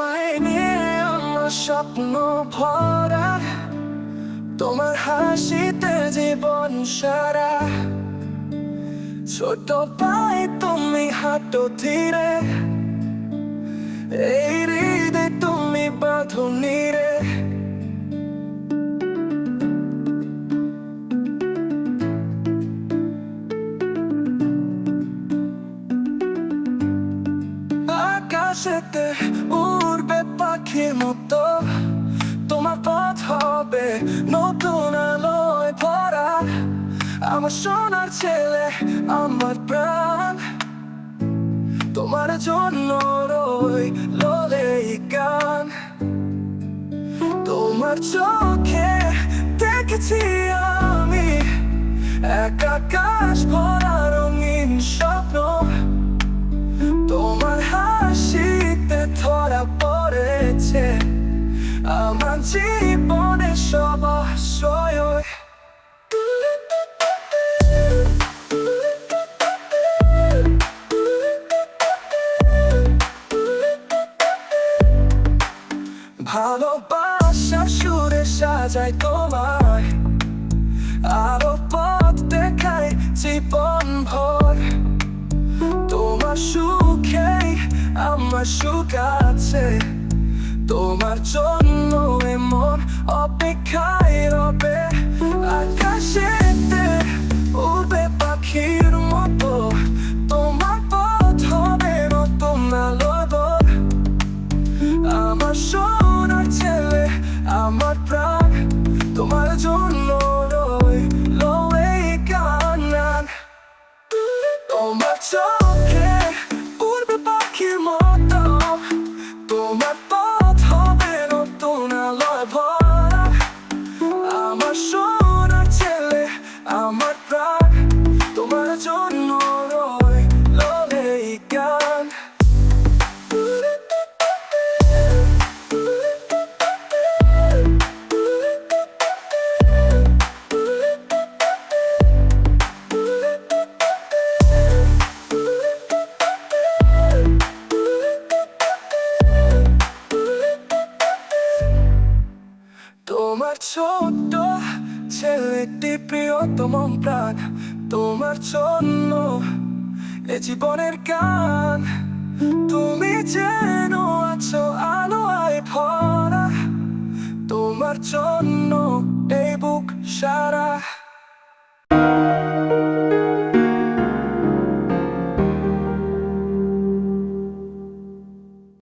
তোমায় নিয়ে আমার স্বপ্ন ভরা, তোমার হাসিতে জীবন সারা। ছোট পায়ে তুমি হাঁটো ধীরে, এই হৃদয়ে তুমি বাঁধনি রে। আকাশেতে উড়বে পাখির মতো, তোমার পথ হবে নতুন আলোয় ভরা। আমার সোনার ছেলে, আমার প্রাণ, তোমার জন্য রইলো এই গান। তোমার চোখে দেখেছি আমি এক আকাশ ভরা রঙিন স্বপ্ন। তোমার হাসিতে ধরা পড়েছে আমার জীবনের সব আশ্রয়। ভালোবাসার সুরে সাজাই তোমায়, আরো পথ দেখায় জীবন ভর। তোমার সুখেই আমার সুখ আছে, তোমার জন্য এমন অপেক্ষায় রবে। আকাশেতে উড়বে পাখির মতো, তোমার পথ হবে নতুন আলোয় ভর। আমার সোনার ছেলে, আমার প্রাণ, তোমার জন্য রইলো এই গান। তোমার চোখে উড়বে পাখির মতো, তোমার পথ হবে নতুন আলোয় ভরা। আমার সোনার ছেলে, আমার প্রাণ, তোমার জন্য রইলো এই গান। তোমার ছোট্ট ছেলেটি প্রিয়তম প্রাণ, তোমার জন্য এ জীবনের গান। তুমি যেন আছো আলোয় ভরা, তোমার জন্য এই বুক সারা।